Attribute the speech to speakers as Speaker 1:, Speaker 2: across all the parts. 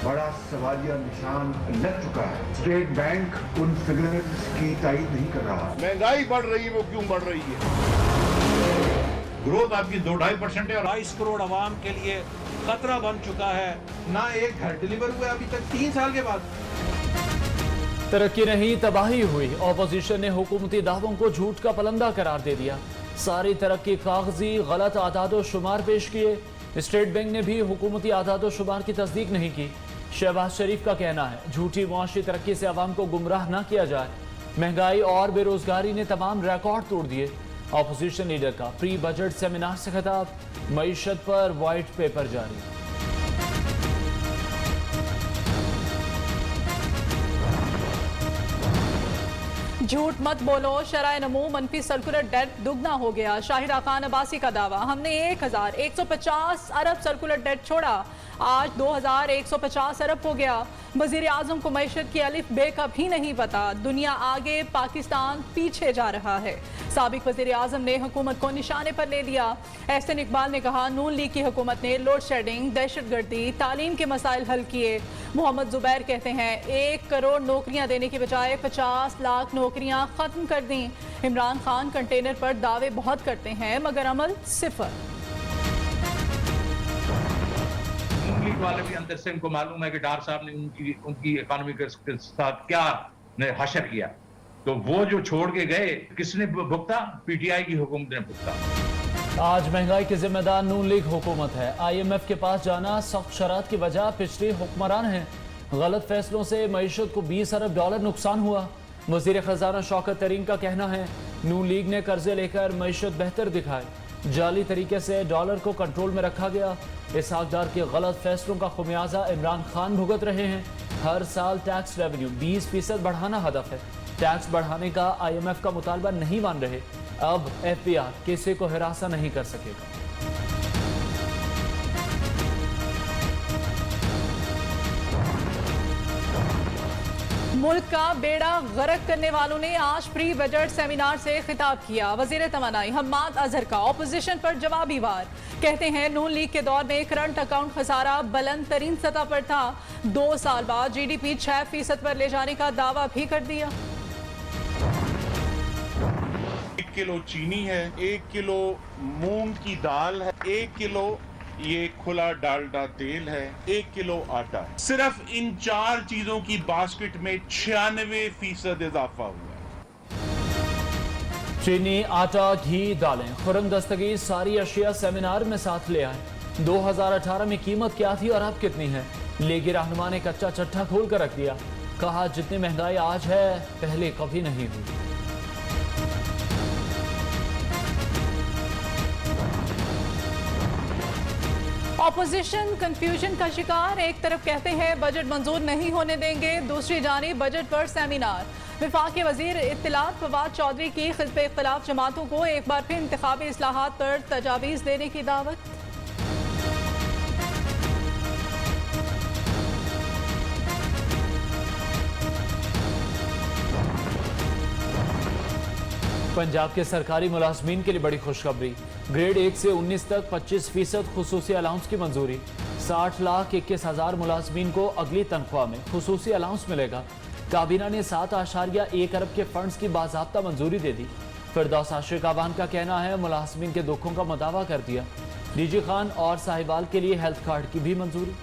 Speaker 1: बड़ा सवालिया निशान लग चुका है। स्टेट बैंक उन फिगर्स की तारीफ नहीं कर रहा।
Speaker 2: महंगाई बढ़ रही है, वो क्यों बढ़ रही है? ग्रोथ आपकी 2-2.5% है और
Speaker 3: 22 करोड़ आवाम के लिए खतरा बन चुका है। ना एक घर डिलीवर हुआ अभी तक 3 साल के बाद।
Speaker 4: तरक्की नहीं, तबाही हुई। ऑपोजिशन ने हुकूमती दावों को झूठ का पलंदा करार दे दिया। सारी तरक्की कागजी गलत आदाद शुमार पेश किए। स्टेट बैंक ने भी हुकूमती आदाद शुमार की तस्दीक नहीं की। शहबाज शरीफ का कहना है झूठी मुआशी तरक्की से अवाम को गुमराह न किया जाए। महंगाई और बेरोजगारी ने तमाम रिकॉर्ड तोड़ दिए। ऑपोजिशन लीडर का प्री बजट सेमिनार से खिताब। मईशत पर व्हाइट पेपर जारी।
Speaker 5: झूठ मत बोलो, शराय नमू मनफी सर्कुलर डेट दुगना हो गया। शाहिरा खान अब्बासी का दावा, हमने 1150 अरब सर्कुलर डेट छोड़ा, आज 2150 अरब हो गया। वजीर आजम को मैशत की अलिफ बे का भी नहीं पता। दुनिया आगे, पाकिस्तान पीछे जा रहा है। साबिक वजीर आजम ने हुकूमत को निशाने पर ले लिया। एहसन इकबाल ने कहा नून लीग की हुकूमत ने लोड शेडिंग, दहशतगर्दी, तालीम के मसाइल हल किए। मोहम्मद जुबैर कहते हैं 1 करोड़ नौकरियां देने के बजाय 50 लाख नौकरियां खत्म कर दी। इमरान खान कंटेनर पर दावे बहुत करते हैं मगर अमल सिफर।
Speaker 2: लीग वाले भी अंदर से उनको मालूम है कि डार साहब ने उनकी इकोनॉमी के साथ क्या हशर किया, तो वो जो छोड़ के गए किसने भुगता? पीटीआई की हुकूमत ने भुगता।
Speaker 4: आज महंगाई की जिम्मेदार नून लीग हुकूमत है। IMF के पास जाना सख्त शरात की वजह पिछले हुक्मरान हैं। गलत फैसलों से मईशत को 20 अरब डॉलर नुकसान हुआ। वजीर खजाना शौकत तरीन का कहना है नून लीग ने कर्जे लेकर मईशत बेहतर दिखाए। जाली तरीके से डॉलर को कंट्रोल में रखा गया। इसहाक डार के गलत फैसलों का खुमियाजा इमरान खान भुगत रहे हैं। हर साल टैक्स रेवेन्यू 20% बढ़ाना हदफ है। टैक्स बढ़ाने का IMF का मुतालबा नहीं मान रहे। अब FBR किसी को हिरासा नहीं कर सकेगा।
Speaker 5: मुल्क का बेड़ा गर्क करने वालों ने आज प्री बजट सेमिनार से खिताब किया। वजीर तवानाई हम्माद अजहर का ऑपोजिशन पर जवाबी वार। कहते हैं नून लीग के दौर में करंट अकाउंट खसारा बुलंद तरीन सतह पर था। 2 साल बाद GDP 6% पर ले जाने का दावा भी कर दिया।
Speaker 6: 1 किलो चीनी है, 1 किलो मूंग की दाल है, 1 किलो ये खुला डालडा तेल है, 1 किलो आटा। सिर्फ इन 4 चीजों की बास्केट में 96% इजाफा हुआ है।
Speaker 4: चीनी, आटा, घी, दालें, खुरम दस्तगी सारी अशिया सेमिनार में साथ ले आए। 2018 में कीमत क्या थी और अब कितनी है? लीगी रहनुमा ने कच्चा चट्टा खोल कर रख दिया। कहा जितनी महंगाई आज है पहले कभी नहीं हुई।
Speaker 5: ऑपोजिशन कंफ्यूजन का शिकार। एक तरफ कहते हैं बजट मंजूर नहीं होने देंगे, दूसरी जानिब बजट पर सेमिनार। विफाकी वजीर इत्तलात फवाद चौधरी की हिज़्ब इख्तिलाफ जमातों को एक बार फिर इंतखाबी इस्लाहात पर तजावीज़ देने की दावत।
Speaker 4: पंजाब के सरकारी मुलाजमीन के लिए बड़ी खुशखबरी। ग्रेड 1 से 19 तक 25% खुसूसी अलाउंस की मंजूरी। 60,21,000 मुलाजमीन को अगली तनख्वाह में खुसूसी अलाउंस मिलेगा। काबीना ने 7.1 अरब के फंड्स की बाज़ाब्ता मंजूरी दे दी। फिरदौस आशिक अवान का कहना है मुलाजमीन के दुखों का मुदावा कर दिया। डीजी खान और साहिबाल के लिए हेल्थ कार्ड की भी मंजूरी।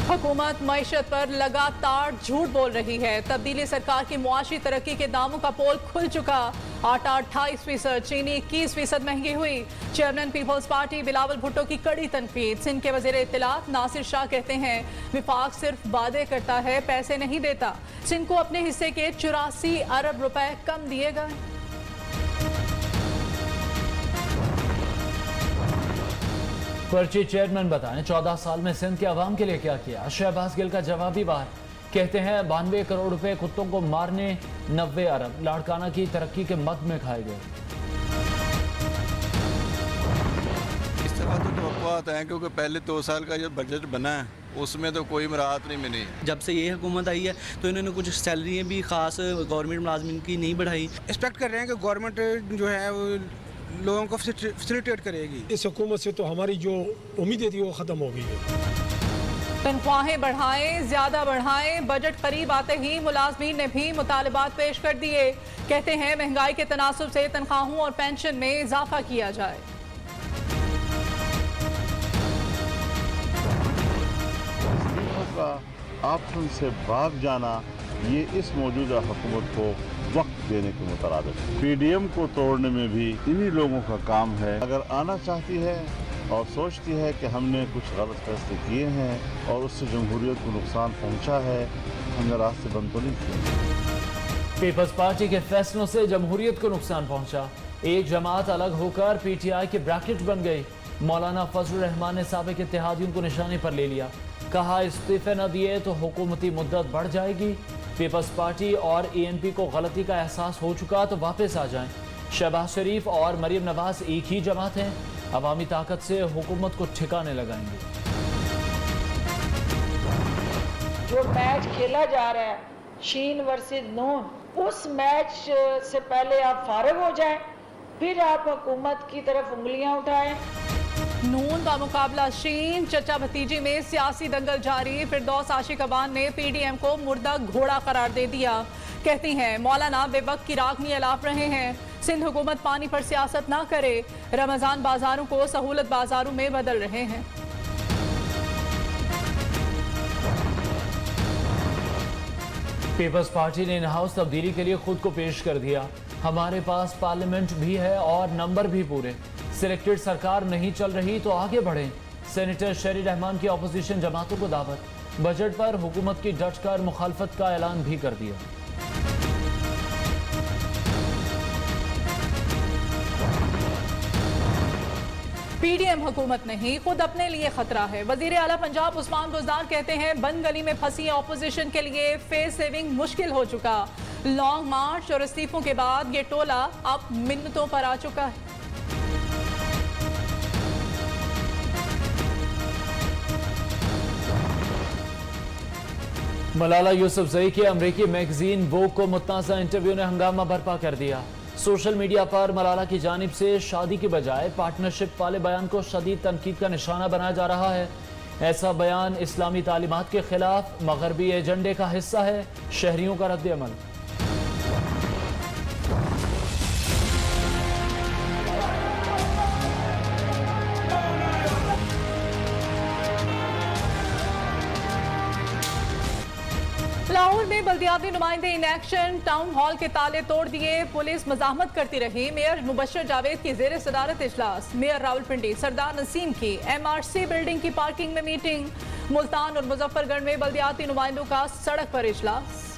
Speaker 5: हुकूमत मईशत पर लगातार झूठ बोल रही है। तब्दीली सरकार की मुआशी तरक्की के दामों का पोल खुल चुका। आटा 28%, चीनी 21% महंगी हुई। Chairman Peoples Party Bilawal Bhutto की कड़ी तनकीद। सिंध के वजीर इत्तलात नासिर शाह कहते हैं विफाक सिर्फ वादे करता है, पैसे नहीं देता। सिंध को अपने हिस्से के 84 अरब रुपए कम दिए गए।
Speaker 4: पर्ची चेयरमैन बताएं 14 साल में सिंध के अवाम के लिए क्या किया। शहबाज गिल का जवाबी वार। कहते हैं 92 करोड़ रुपए कुत्तों को मारने, 90 अरब लाड़काना की तरक्की के मद में खाए गए।
Speaker 7: इस तरह तो तवक्कुआत हैं क्योंकि पहले 2 साल का जो बजट बना है उसमें तो कोई मराहत नहीं मिली।
Speaker 8: जब से ये हुकूमत आई है तो इन्होंने कुछ सैलरियाँ भी ख़ास गवर्नमेंट मुलाजमिन की नहीं बढ़ाई।
Speaker 9: एक्सपेक्ट कर रहे हैं कि गवर्नमेंट जो है वो लोगों को फैसिलिटेट करेगी।
Speaker 10: इस हुकूमत से तो हमारी जो उम्मीदें थी वो ख़त्म हो गई है।
Speaker 5: तनख्वाहें बढ़ाएं, ज्यादा बढ़ाएं। बजट करीब आते ही मुलाजमीन ने भी मुतालबात पेश कर दिए। कहते हैं महंगाई के तनासुब से तनख्वाहों और पेंशन में इजाफा किया जाए।
Speaker 11: का ऑप्शन से भाग जाना ये इस मौजूदा हुकूमत को वक्त देने के मुताबिक है। पीडीएम को तोड़ने में भी इन्हीं लोगों का काम है। अगर आना चाहती है और सोचती है कि हमने कुछ गलत फैसले किए हैं और उससे जमहूरियत को नुकसान पहुंचा है, हमने रास्ते बंद तो नहीं किए।
Speaker 4: पीपल्स पार्टी के फैसलों से जमहूरियत को नुकसान पहुंचा। एक जमात अलग होकर पीटीआई के ब्रैकेट बन गई। मौलाना फजलुर रहमान ने साबिक इत्तेहादियों को निशाने पर ले लिया। कहा इस्तीफे न दिए तो हुकूमती मुद्दत बढ़ जाएगी। पीपल्स पार्टी और एएनपी को गलती का एहसास हो चुका तो वापस आ जाएं। शहबाज शरीफ और मरियम नवाज एक ही जमात हैं। अवामी ताकत से हुकूमत को ठिकाने लगाएंगे।
Speaker 12: जो मैच खेला जा रहा है शीन वर्सेस नून, उस मैच से पहले आप फारिग हो जाएं, फिर आप हुकूमत की तरफ उंगलियां उठाएं।
Speaker 5: नून का मुकाबला शीन, चचा भतीजी में सियासी दंगल जारी। फिरदौस आशिक अवान ने पीडीएम को मुर्दा घोड़ा करार दे दिया। कहती हैं मौलाना बेवक्त की रागनी अलाप रहे हैं। सिंध हुकूमत पानी पर सियासत ना करे। रमजान बाजारों को सहूलत बाजारों में बदल रहे हैं।
Speaker 4: पीपल्स पार्टी ने इन हाउस तब्दीली के लिए खुद को पेश कर दिया। हमारे पास पार्लियामेंट भी है और नंबर भी पूरे। सिलेक्टेड सरकार नहीं चल रही तो आगे बढ़ें। सेनेटर शरी रहमान की अपोजिशन जमातों को दावत। बजट पर हुकूमत की डट कर मुखालफत का ऐलान भी कर दिया।
Speaker 5: पीडीएम हुकूमत नहीं, खुद अपने लिए खतरा है। वजीर आला पंजाब उस्मान बुज़दार कहते हैं बंद गली में फंसी ऑपोजिशन के लिए फेस सेविंग मुश्किल हो चुका। लॉन्ग मार्च और इस्तीफों के बाद ये टोला अब मिन्नतों पर आ चुका है।
Speaker 4: मलाला यूसुफजई के अमरीकी मैगजीन वोग को मुतनाज़ा इंटरव्यू ने हंगामा बर्पा कर दिया। सोशल मीडिया पर मलाला की जानिब से शादी के बजाय पार्टनरशिप वाले बयान को शदीद तनकीद का निशाना बनाया जा रहा है। ऐसा बयान इस्लामी तालीमात के खिलाफ मगरबी एजेंडे का हिस्सा है। शहरियों का रद्द अमल।
Speaker 5: लाहौर में बल्दियाती नुमाइंदे इन एक्शन, टाउन हॉल के ताले तोड़ दिए। पुलिस मजाहमत करती रही। मेयर मुबशर जावेद की जेर सदारत इजलास। मेयर रावलपिंडी सरदार नसीम की एमआरसी बिल्डिंग की पार्किंग में मीटिंग। मुल्तान और मुजफ्फरगढ़ में बल्दियाती नुमाइंदों का सड़क पर इजलास।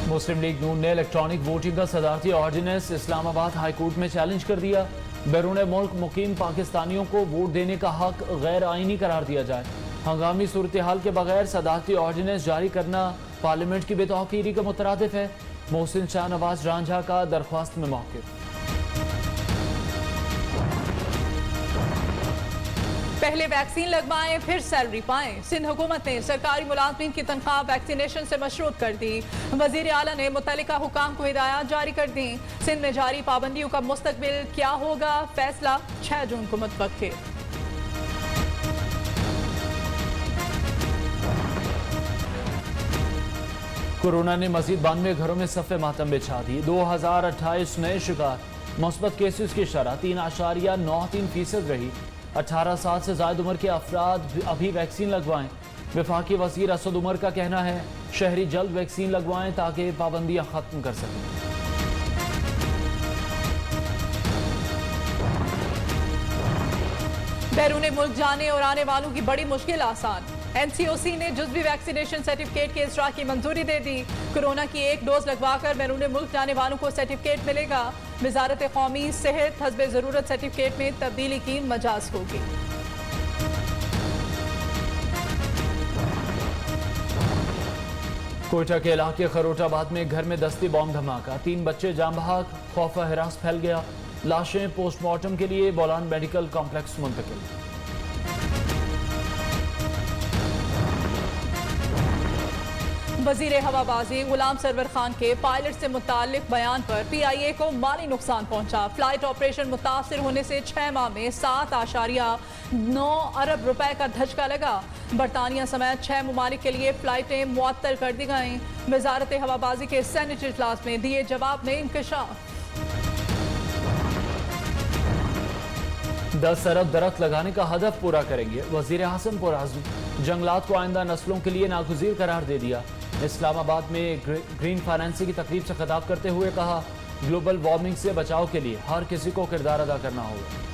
Speaker 4: मुस्लिम लीग नून ने इलेक्ट्रॉनिक वोटिंग का सदारती ऑर्डिनेंस इस्लामाबाद हाई कोर्ट में चैलेंज कर दिया। बैरून मुल्क मुकीम पाकिस्तानियों को वोट देने का हक गैर आईनी करार दिया जाए। हंगामी सूरत हाल के बगैर सदारती ऑर्डिनेंस जारी करना पार्लियामेंट की बेतौकीरी का मुतरादिफ है। मोहसिन शाहनवाज रांझा का दरख्वास्त में मौक़िफ़।
Speaker 5: पहले वैक्सीन लगवाएं फिर सैलरी पाएं। सिंध हुकूमत ने सरकारी मुलाजमीन की तनख्वाह वैक्सीनेशन से मशरूत कर दी। वजीर आला ने मुतल्लिका हुकाम को हिदायत जारी कर दी। सिंध में जारी पाबंदियों का मुस्तकबिल क्या होगा, फैसला 6 जून को मुतवक्किल।
Speaker 4: कोरोना ने मजीद 92 घरों में सफ़े मातम बिछा दी। 2028 नए शिकार। मुस्बत केसेस की शरह 3.93% रही। 18 साल से ज़ायद उम्र के अफराद अभी वैक्सीन लगवाएं। वफाकी वज़ीर असद उमर का कहना है शहरी जल्द वैक्सीन लगवाएं ताकि पाबंदियां खत्म कर सकें।
Speaker 5: बैरून मुल्क जाने और आने वालों की बड़ी मुश्किल आसान। एनसीओसी ने जुज़वी वैक्सीनेशन सर्टिफिकेट के इजरा की मंजूरी दे दी। कोरोना की एक डोज लगवाकर बैरून मुल्क जाने वालों को सर्टिफिकेट मिलेगा। वजारत कौमी सेहत हस्बे ज़रूरत सर्टिफिकेट में तब्दीली की मजाज होगी।
Speaker 4: कोयटा के इलाके खरोटाबाद में घर में दस्ती बॉम्ब धमाका। 3 बच्चे जाम बहक। खौफ हिरास फैल गया। लाशें पोस्टमार्टम के लिए बोलान मेडिकल कॉम्प्लेक्स मुंतकिल।
Speaker 5: वजीर हवाबाजी गुलाम सरवर खान के पायलट से मुताल्लिक बयान पर PIA को माली नुकसान पहुंचा। फ्लाइट ऑपरेशन मुतासर होने से 6 माह में 7.9 अरब रुपए का धचका लगा। बरतानिया समेत 6 ममालिक के लिए फ्लाइटें मुअत्तल कर दी गईं। वजारत हवाबाजी के सेनेट इजलास में दिए जवाब में इंकशाफ।
Speaker 4: 10 अरब दरख्त लगाने का हदफ पूरा करेंगे। वजीर आज़म पुरआज़म जंगलात को आइंदा नस्लों के लिए नागुज़ीर करार दे दिया। इस्लामाबाद में ग्रीन फाइनेंसिंग की तकरीब से खिताब करते हुए कहा, ग्लोबल वार्मिंग से बचाव के लिए हर किसी को किरदार अदा करना होगा।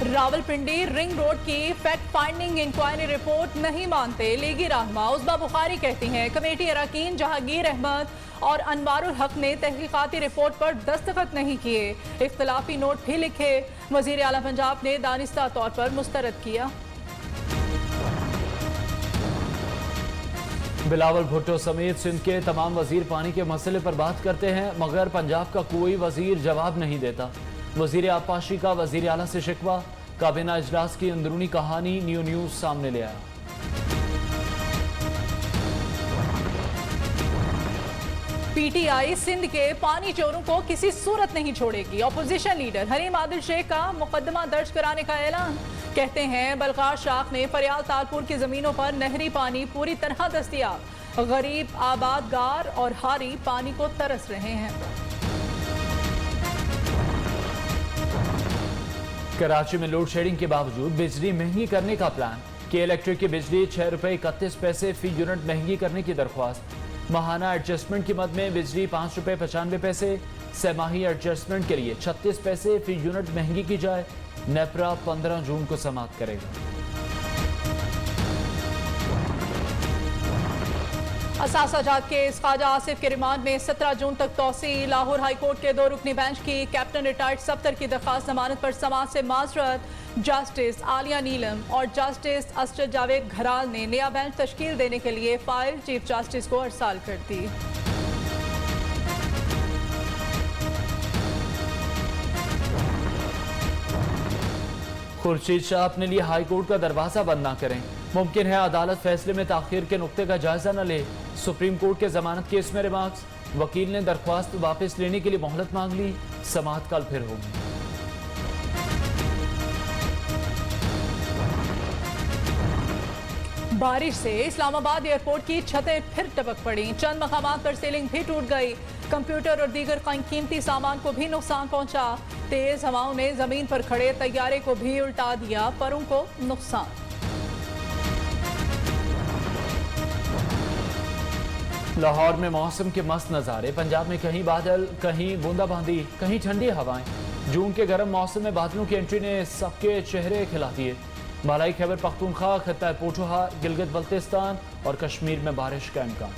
Speaker 5: रावलपिंडी रिंग रोड की फैक्ट फाइंडिंग इंक्वायरी रिपोर्ट नहीं मानते लीगी रहनुमा उज़मा बुखारी कहती हैं, कमेटी अरकान जहांगीर अहमद और अनवारुल हक ने तहकीकाती रिपोर्ट पर दस्तखत नहीं किए। इख्तलाफी नोट भी लिखे। वजीर आला पंजाब ने दानिस्ता तौर पर मुस्तरद किया।
Speaker 4: बिलावल भुट्टो समेत सिंध के तमाम वजीर पानी के मसले पर बात करते हैं, मगर पंजाब का कोई वजीर जवाब नहीं देता। वजीर आबपाशी का वजीर आला से शिकवा। काबीना इजलास की अंदरूनी कहानी न्यूज़ सामने ले आया।
Speaker 5: PTI सिंध के पानी चोरों को किसी सूरत नहीं छोड़ेगी। अपोजिशन लीडर हलीम आदिल शेख का मुकदमा दर्ज कराने का ऐलान। कहते हैं बलकार शाख ने फरियाल तालपुर की जमीनों पर नहरी पानी पूरी तरह दस्तयाब। गरीब आबादगार और हारी पानी को तरस रहे हैं।
Speaker 4: कराची में लोड शेडिंग के बावजूद बिजली महंगी करने का प्लान। के इलेक्ट्रिक की बिजली 6 रुपए 31 पैसे फी यूनिट महंगी करने की दरख्वास्त। माहाना एडजस्टमेंट की मद में बिजली 5 रुपए 95 पैसे, सहमाही एडजस्टमेंट के लिए 36 पैसे फी यूनिट महंगी की जाए। नेपरा 15 जून को समाप्त करेगा।
Speaker 5: असासाजात केस ख्वाजा आसिफ के रिमांड में 17 जून तक तौसी। लाहौर हाई कोर्ट के 2 रुकनी बेंच की कैप्टन रिटायर्ड सफ्तर की दरखास्त जमानत पर समाज से माजरत। जस्टिस आलिया नीलम और जस्टिस असरद जावेद घराल ने नया बेंच तश्कील देने के लिए फाइल चीफ जस्टिस को अरसाल कर दी।
Speaker 4: खुर्शीद शाह अपने लिए हाई कोर्ट का दरवाजा बंद न करें। मुमकिन है अदालत फैसले में ताखीर के नुक्ते का जायजा न ले। सुप्रीम कोर्ट के जमानत केस में रिमार्क्स। वकील ने दरख्वास्त वापस लेने के लिए मोहलत मांग ली। समाअत कल फिर होगी।
Speaker 5: बारिश से इस्लामाबाद एयरपोर्ट की छतें फिर टपक पड़ी। चंद मकामात पर सीलिंग भी टूट गई। कंप्यूटर और दीगर कीमती सामान को भी नुकसान पहुंचा। तेज हवाओं ने जमीन पर खड़े तैयारे को भी उल्टा दिया। परों को नुकसान।
Speaker 4: लाहौर में मौसम के मस्त नज़ारे। पंजाब में कहीं बादल, कहीं बूंदाबांदी, कहीं ठंडी हवाएं। जून के गर्म मौसम में बादलों की एंट्री ने सबके चेहरे खिला दिए। मलाई खैबर पख्तूनख्वा, खित्ता पोठोहार, गिलगित बल्तिस्तान और कश्मीर में बारिश का इम्कान।